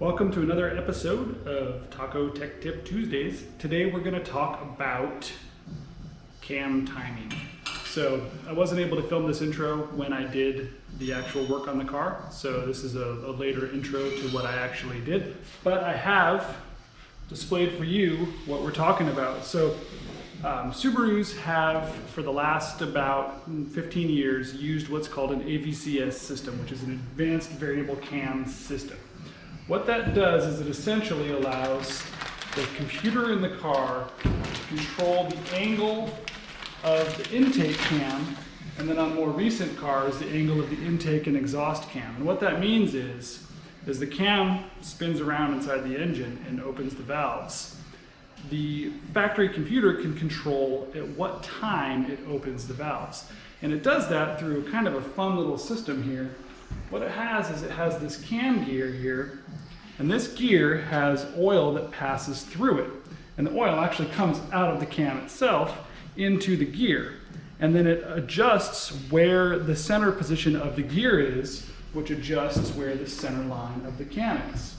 Welcome to another episode of Taco Tech Tip Tuesdays. Today we're going to talk about cam timing. So I wasn't able to film this intro when I did the actual work on the car, so this is a later intro to what I actually did. But I have displayed for you what we're talking about. So Subarus have, for the last about 15 years, used what's called an AVCS system, which is an advanced variable cam system. What that does is it essentially allows the computer in the car to control the angle of the intake cam, and then on more recent cars, the angle of the intake and exhaust cam. And what that means is the cam spins around inside the engine and opens the valves. The factory computer can control at what time it opens the valves. And it does that through kind of a fun little system here. What it has is it has this cam gear here, and this gear has oil that passes through it. And the oil actually comes out of the cam itself into the gear. And then it adjusts where the center position of the gear is, which adjusts where the center line of the cam is.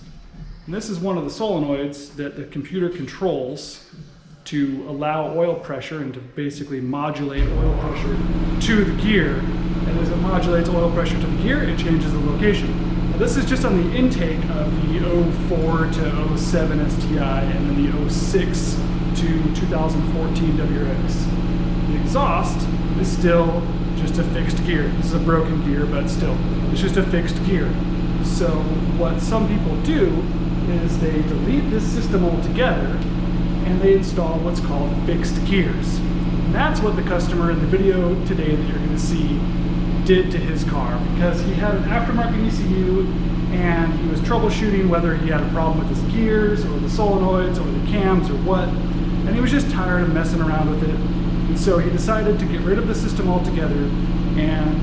And this is one of the solenoids that the computer controls to allow oil pressure and to basically modulate oil pressure to the gear. And as it modulates oil pressure to the gear, it changes the location. Now, this is just on the intake of the 04 to 07 STI and then the 06 to 2014 WRX. The exhaust is still just a fixed gear. This is a broken gear, but still, it's just a fixed gear. So what some people do is they delete this system altogether and they install what's called fixed gears. And that's what the customer in the video today that you're going to see did to his car, because he had an aftermarket ECU and he was troubleshooting whether he had a problem with his gears or the solenoids or the cams or what, and he was just tired of messing around with it. And so he decided to get rid of the system altogether, and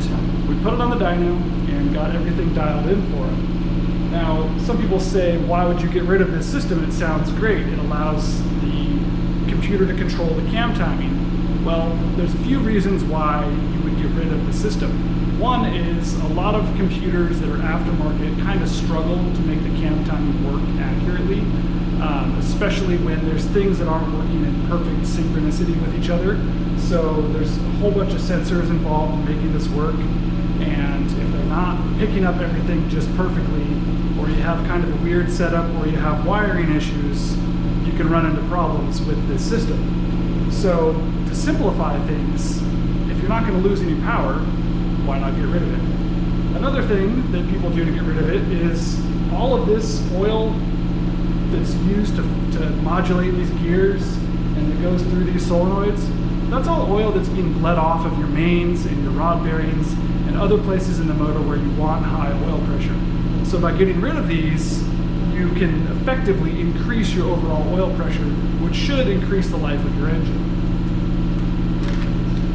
we put it on the dyno and got everything dialed in for him. Now, some people say, why would you get rid of this system? It sounds great. It allows the computer to control the cam timing. Well, there's a few reasons why you would get rid of the system. One is a lot of computers that are aftermarket kind of struggle to make the cam timing work accurately, especially when there's things that aren't working in perfect synchronicity with each other. So there's a whole bunch of sensors involved in making this work, and if they're not picking up everything just perfectly, or you have kind of a weird setup or you have wiring issues, you can run into problems with this system. So to simplify things, if you're not going to lose any power, why not get rid of it? Another thing that people do to get rid of it is all of this oil that's used to modulate these gears and that goes through these solenoids, that's all oil that's being bled off of your mains and your rod bearings and other places in the motor where you want high oil pressure. So by getting rid of these, you can effectively increase your overall oil pressure, which should increase the life of your engine.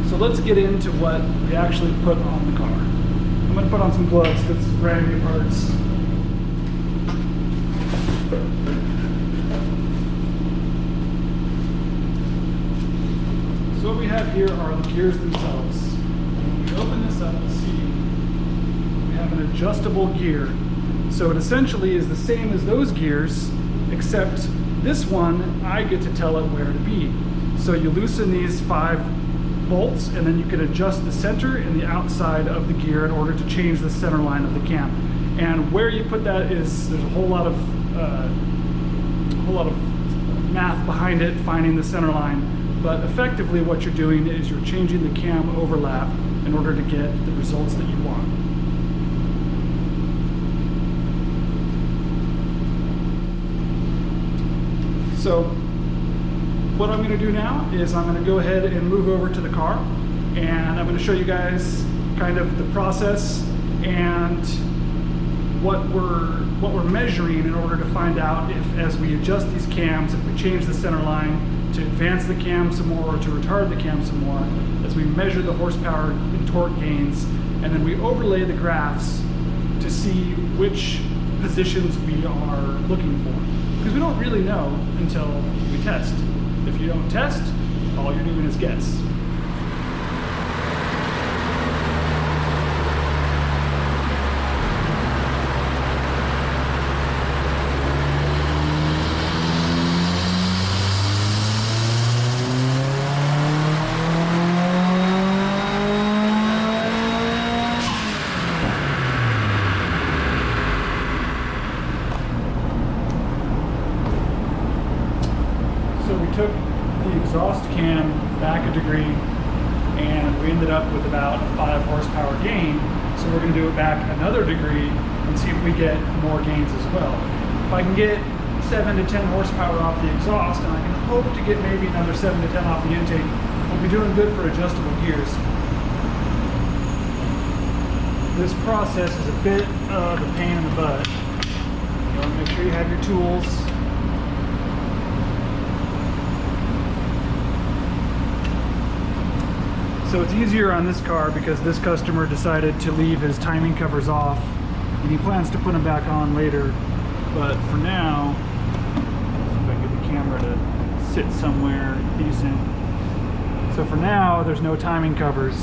So let's get into what we actually put on the car. I'm going to put on some gloves because it's brand new parts. So what we have here are the gears themselves. When we open this up, you'll see we have an adjustable gear. So it essentially is the same as those gears, except this one, I get to tell it where to be. So you loosen these 5 bolts, and then you can adjust the center and the outside of the gear in order to change the center line of the cam. And where you put that is, there's a whole lot of math behind it, finding the center line. But effectively what you're doing is you're changing the cam overlap in order to get the results that you want. So what I'm going to do now is I'm going to go ahead and move over to the car, and I'm going to show you guys kind of the process and what we're measuring in order to find out if, as we adjust these cams, if we change the center line to advance the cam some more or to retard the cam some more, as we measure the horsepower and torque gains, and then we overlay the graphs to see which positions we are looking for. Because we don't really know until we test. If you don't test, all you're doing is guess. took the exhaust cam back a degree and we ended up with about a 5 horsepower gain. So we're going to do it back another degree and see if we get more gains as well. If I can get 7 to 10 horsepower off the exhaust, and I can hope to get maybe another 7 to 10 off the intake, we'll be doing good for adjustable gears. This process is a bit of a pain in the butt. You want to make sure you have your tools. So it's easier on this car because this customer decided to leave his timing covers off, and he plans to put them back on later. But for now, if I get the camera to sit somewhere decent. So for now, there's no timing covers,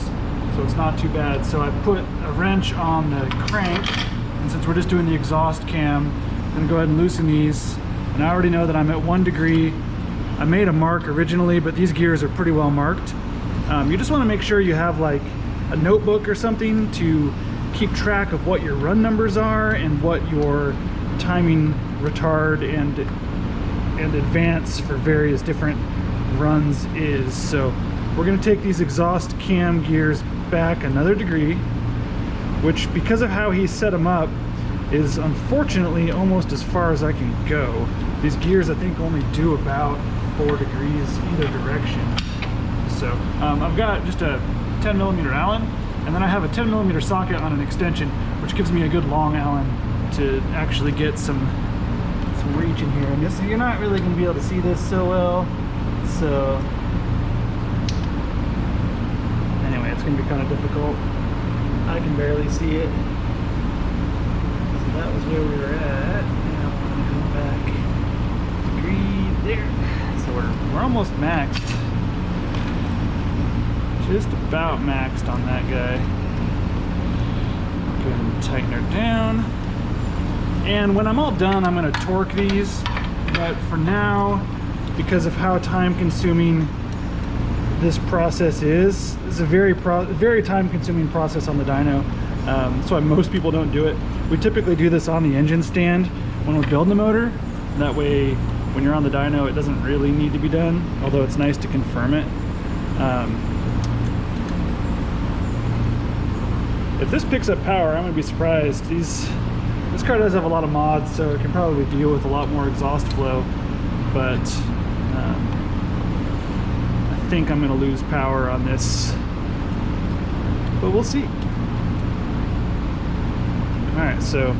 so it's not too bad. So I put a wrench on the crank, and since we're just doing the exhaust cam, I'm gonna go ahead and loosen these. And I already know that I'm at 1 degree. I made a mark originally, but these gears are pretty well marked. You just want to make sure you have like a notebook or something to keep track of what your run numbers are and what your timing retard and advance for various different runs is. So we're going to take these exhaust cam gears back another degree, which, because of how he set them up, is unfortunately almost as far as I can go. These gears I think only do about 4 degrees either direction. So I've got just a 10mm Allen, and then I have a 10mm socket on an extension, which gives me a good long Allen to actually get some reach in here. And this, you're not really going to be able to see this so well. So anyway, it's going to be kind of difficult. I can barely see it. So that was where we were at. Now I'm going to go back degree there. So we're almost maxed. Just about maxed on that guy. Go ahead and tighten her down. And when I'm all done, I'm going to torque these. But for now, because of how time consuming this process is, it's a very time consuming process on the dyno. That's why most people don't do it. We typically do this on the engine stand when we're building the motor. That way, when you're on the dyno, it doesn't really need to be done, although it's nice to confirm it. If this picks up power, I'm going to be surprised. This car does have a lot of mods, so it can probably deal with a lot more exhaust flow, but I think I'm going to lose power on this, but we'll see. Alright, so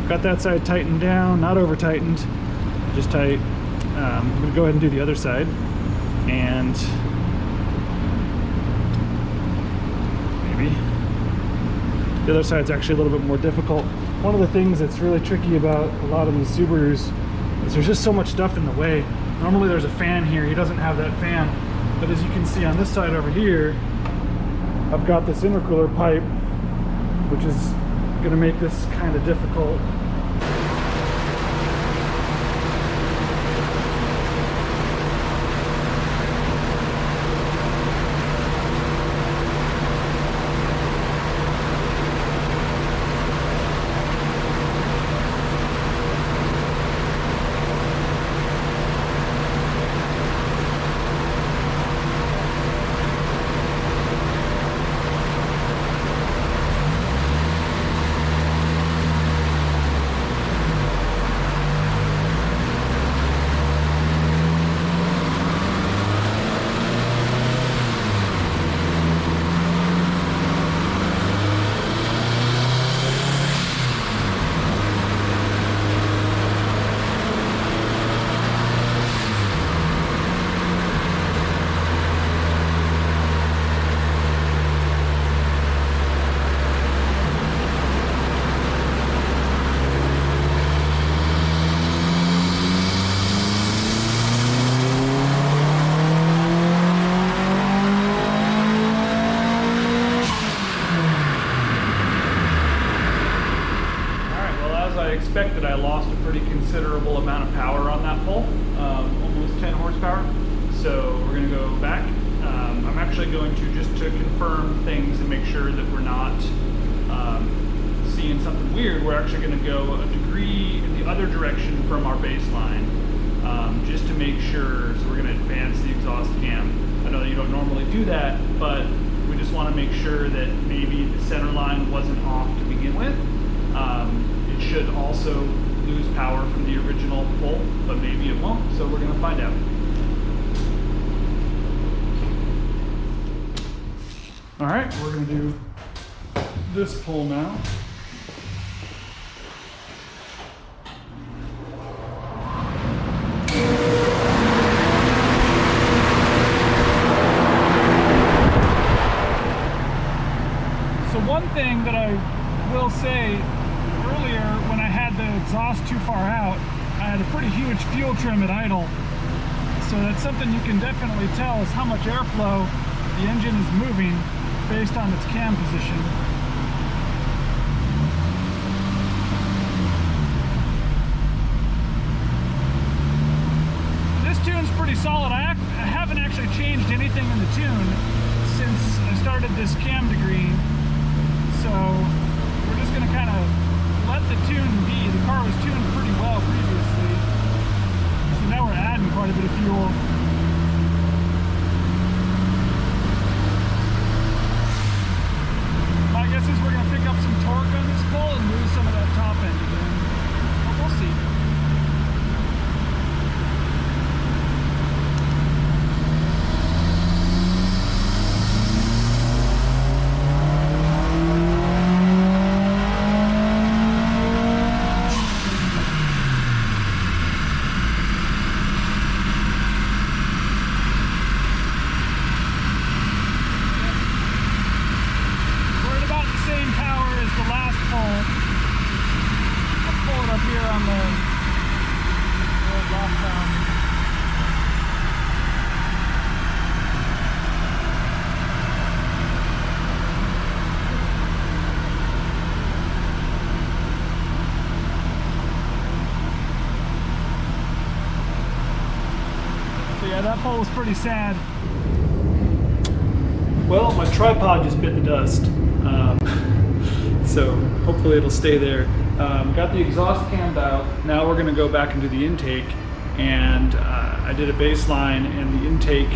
got that side tightened down, not over tightened, just tight. I'm going to go ahead and do the other side, and maybe the other side's actually a little bit more difficult. One of the things that's really tricky about a lot of these Subarus is there's just so much stuff in the way. Normally there's a fan here, he doesn't have that fan, but as you can see on this side over here, I've got this intercooler pipe, which is going to make this kind of difficult. Expected, I lost a pretty considerable amount of power on that pole, almost 10 horsepower. So we're going to go back. I'm actually going to, just to confirm things and make sure that we're not seeing something weird, we're actually going to go a degree in the other direction from our baseline. just to make sure. So we're going to advance the exhaust cam. I know that you don't normally do that, but we just want to make sure that maybe the center line wasn't off to begin with. It should also lose power from the original pull, but maybe it won't, so we're going to find out. All right, we're going to do this pull now. So one thing that I will say, earlier when I had the exhaust too far out, I had a pretty huge fuel trim at idle. So that's something you can definitely tell is how much airflow the engine is moving based on its cam position. This tune's pretty solid. I haven't actually changed anything in the tune since I started this cam degree. So we're just going to kind of let the tune be. The car was tuned pretty well previously. So now we're adding quite a bit of fuel. My guess is we're going to pick up some torque on this pull and lose some of that top end again. But we'll see. Yeah, that pole was pretty sad. Well, my tripod just bit the dust, so hopefully it'll stay there. Got the exhaust cammed out. Now we're going to go back into the intake, and I did a baseline, and the intake,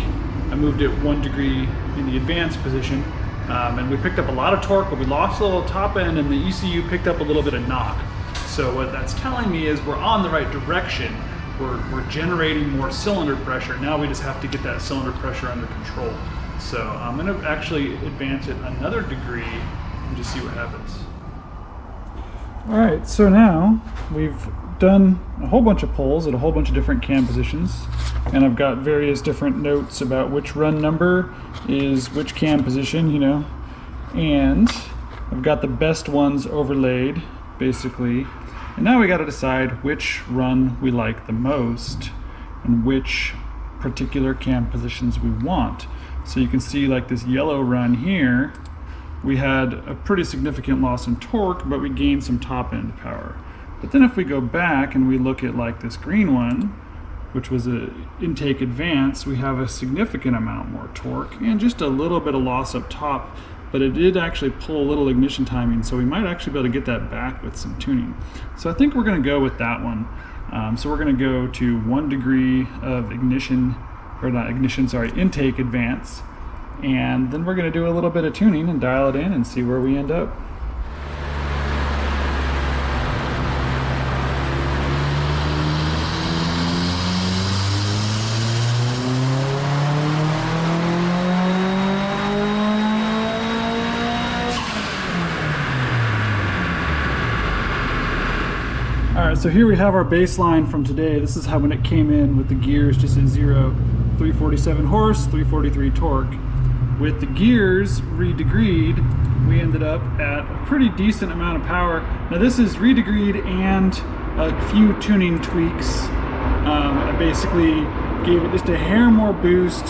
I moved it 1 degree in the advanced position, and we picked up a lot of torque, but we lost a little top end, and the ECU picked up a little bit of knock. So what that's telling me is we're on the right direction. We're generating more cylinder pressure. Now we just have to get that cylinder pressure under control. So I'm going to actually advance it another degree and just see what happens. All right, so now we've done a whole bunch of pulls at a whole bunch of different cam positions, and I've got various different notes about which run number is which cam position, you know, and I've got the best ones overlaid, basically. And now we got to decide which run we like the most and which particular cam positions we want. So you can see like this yellow run here, we had a pretty significant loss in torque, but we gained some top end power. But then if we go back and we look at like this green one, which was an intake advance, we have a significant amount more torque and just a little bit of loss up top. But it did actually pull a little ignition timing, so we might actually be able to get that back with some tuning. So I think we're going to go with that one. So we're going to go to 1 degree of ignition, or not ignition, sorry, intake advance. And then we're going to do a little bit of tuning and dial it in and see where we end up. Alright, so here we have our baseline from today. This is how when it came in with the gears just at 0, 347 horse, 343 torque. With the gears redegreed, we ended up at a pretty decent amount of power. Now this is redegreed and a few tuning tweaks. I basically gave it just a hair more boost,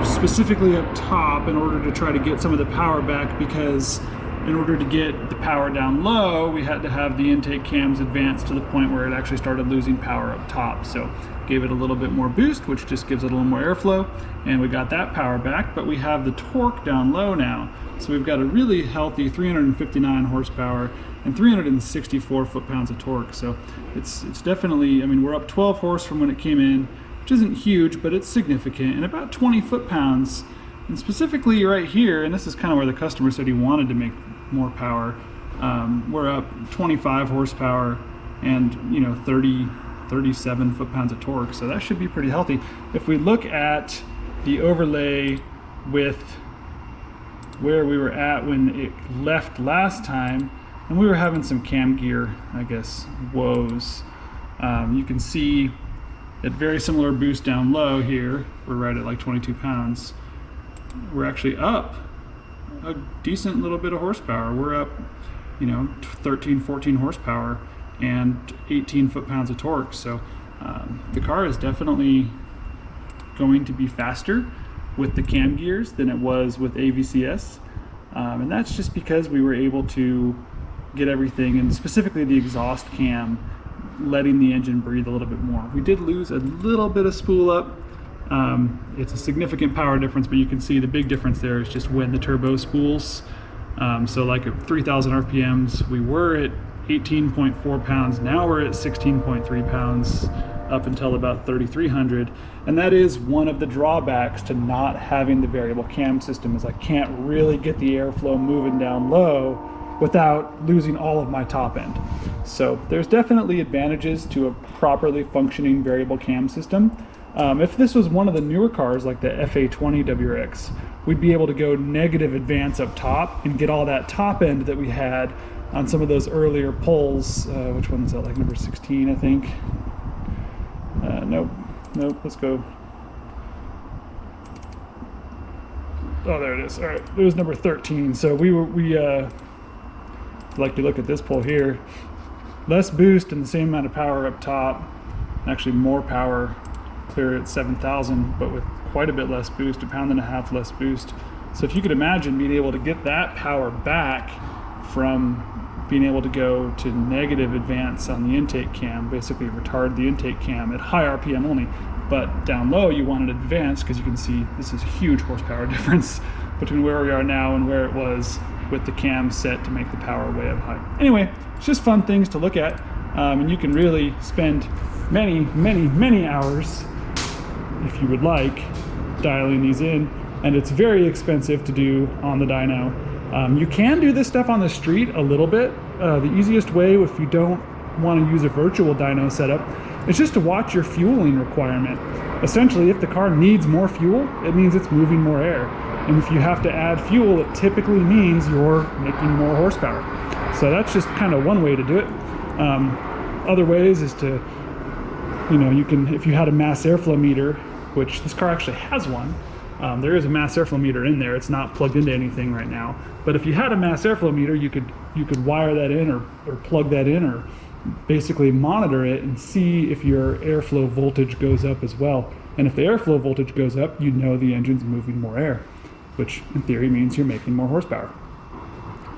specifically up top, in order to try to get some of the power back, because in order to get the power down low, we had to have the intake cams advance to the point where it actually started losing power up top. So gave it a little bit more boost, which just gives it a little more airflow, and we got that power back, but we have the torque down low now. So we've got a really healthy 359 horsepower and 364 foot-pounds of torque. So it's definitely, I mean, we're up 12 horse from when it came in, which isn't huge, but it's significant, and about 20 foot-pounds. And specifically right here, and this is kind of where the customer said he wanted to make more power, we're up 25 horsepower and, you know, 37 foot-pounds of torque. So that should be pretty healthy. If we look at the overlay with where we were at when it left last time, and we were having some cam gear, I guess, woes. You can see at very similar boost down low here, we're right at like 22 pounds. We're actually up a decent little bit of horsepower. We're up, you know, 13, 14 horsepower and 18 foot-pounds of torque. So the car is definitely going to be faster with the cam gears than it was with AVCS. And that's just because we were able to get everything, and specifically the exhaust cam, letting the engine breathe a little bit more. We did lose a little bit of spool up. It's a significant power difference, but you can see the big difference there is just when the turbo spools. So like at 3,000 RPMs, we were at 18.4 pounds. Now we're at 16.3 pounds up until about 3,300. And that is one of the drawbacks to not having the variable cam system, is I can't really get the airflow moving down low without losing all of my top end. So there's definitely advantages to a properly functioning variable cam system. If this was one of the newer cars like the FA20 WRX, we'd be able to go negative advance up top and get all that top end that we had on some of those earlier pulls. Which one is that, like number 16, I think? Nope, let's go. Oh, there it is. All right, it was number 13. So we like to look at this pull here. Less boost and the same amount of power up top. Actually more power clear at 7,000, but with quite a bit less boost, 1.5 pounds less boost. So if you could imagine being able to get that power back from being able to go to negative advance on the intake cam, basically retard the intake cam at high RPM only, but down low you want it advanced, because you can see this is a huge horsepower difference between where we are now and where it was with the cam set to make the power way up high. Anyway, it's just fun things to look at, and you can really spend many hours, if you would like, dialing these in, and it's very expensive to do on the dyno. You can do this stuff on the street a little bit. The easiest way, if you don't want to use a virtual dyno setup, is just to watch your fueling requirement. Essentially, if the car needs more fuel, it means it's moving more air. And if you have to add fuel, it typically means you're making more horsepower. So that's just kind of one way to do it. Other ways is to, you know, you can, if you had a mass airflow meter, which this car actually has one, there is a mass airflow meter in there. It's not plugged into anything right now. But if you had a mass airflow meter, you could wire that in or plug that in, or basically monitor it and see if your airflow voltage goes up as well. And if the airflow voltage goes up, you know the engine's moving more air, which in theory means you're making more horsepower.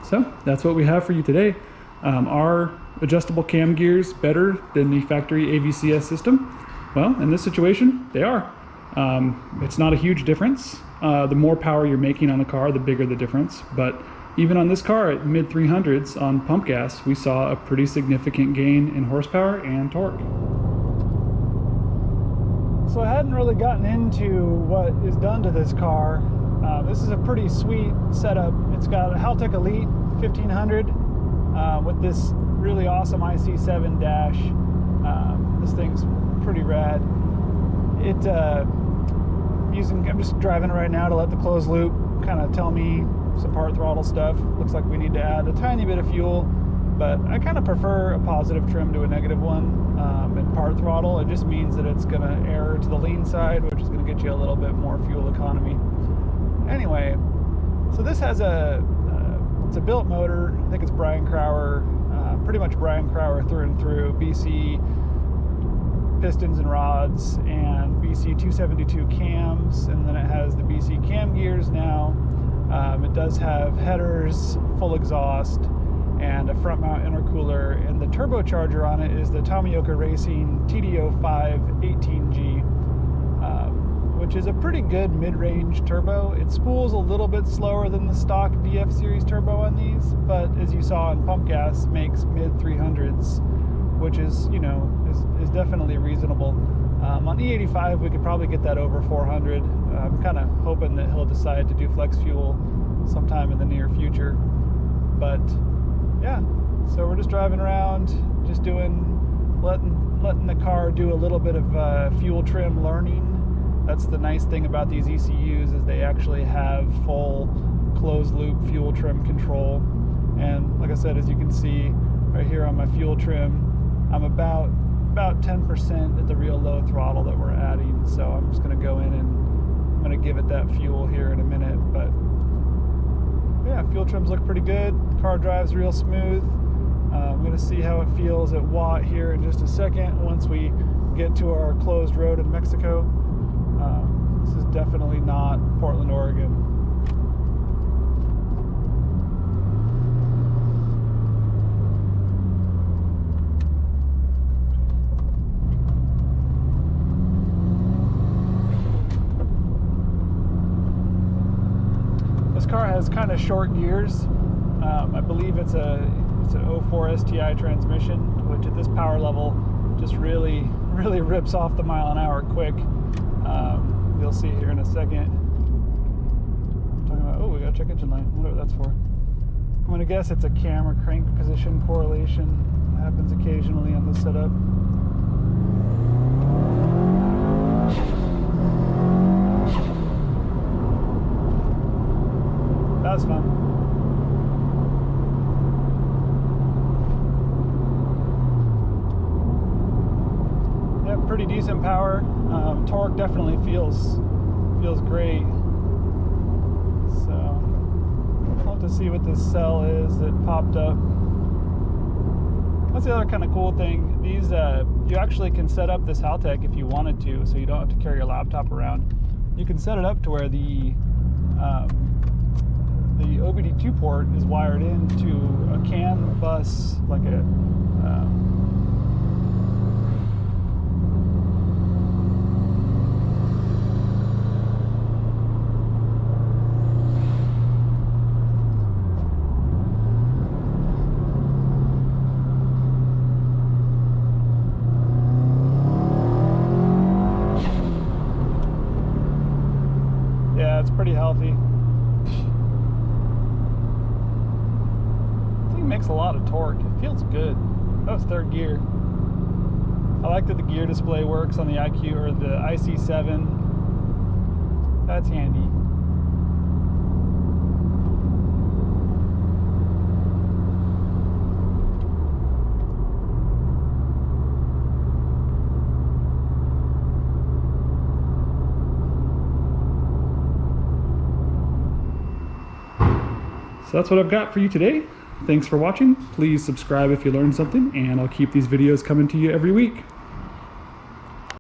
So that's what we have for you today. Are adjustable cam gears better than the factory AVCS system? Well, in this situation, they are. It's not a huge difference. The more power you're making on the car, the bigger the difference. But even on this car at mid 300s on pump gas, we saw a pretty significant gain in horsepower and torque. So I hadn't really gotten into what is done to this car. This is a pretty sweet setup. It's got a Haltech Elite 1500 with this really awesome IC7 dash. This thing's pretty rad. I'm just driving it right now to let the closed loop kind of tell me some part throttle stuff. Looks like we need to add a tiny bit of fuel, but I kind of prefer a positive trim to a negative one. In part throttle, it just means that it's going to err to the lean side, which is going to get you a little bit more fuel economy. Anyway, so this has it's a built motor. I think it's Brian Crower, pretty much Brian Crower through and through. BC pistons and rods and BC 272 cams, and then it has the BC cam gears now. It does have headers, full exhaust, and a front mount intercooler, and the turbocharger on it is the Tomioka Racing T05-18g, which is a pretty good mid-range turbo. It spools a little bit slower than the stock VF series turbo on these, but as you saw in pump gas, makes mid 300s, which is, you know, is definitely reasonable. On E85 we could probably get that over 400. I'm kind of hoping that he'll decide to do flex fuel sometime in the near future. But yeah, so we're just driving around, just letting the car do a little bit of fuel trim learning. That's the nice thing about these ECUs, is they actually have full closed loop fuel trim control. And like I said, as you can see right here on my fuel trim, I'm about 10% at the real low throttle that we're adding. So I'm just going to go in and I'm going to give it that fuel here in a minute. But yeah, fuel trims look pretty good. The car drives real smooth. I'm going to see how it feels at Watt here in just a second once we get to our closed road in Mexico. This is definitely not Portland, Oregon. This car has kind of short gears. I believe it's an 04 STI transmission, which at this power level just really rips off the mile-an-hour quick. You'll see here in a second. I'm talking about, oh, we gotta check engine light. I wonder what that's for. I'm gonna guess it's a cam or crank position correlation. It happens occasionally on this setup. That's fun. Yeah, pretty decent power. Torque definitely feels great. So I'll have to see what this cell is that popped up. That's the other kind of cool thing. These you actually can set up this Haltech if you wanted to, so you don't have to carry your laptop around. You can set it up to where the OBD2 port is wired into a CAN bus, like a yeah, it's pretty healthy. Makes a lot of torque. It feels good. That was third gear. I like that the gear display works on the IQ or the IC7. That's handy. So that's what I've got for you today. Thanks for watching. Please subscribe if you learned something, and I'll keep these videos coming to you every week.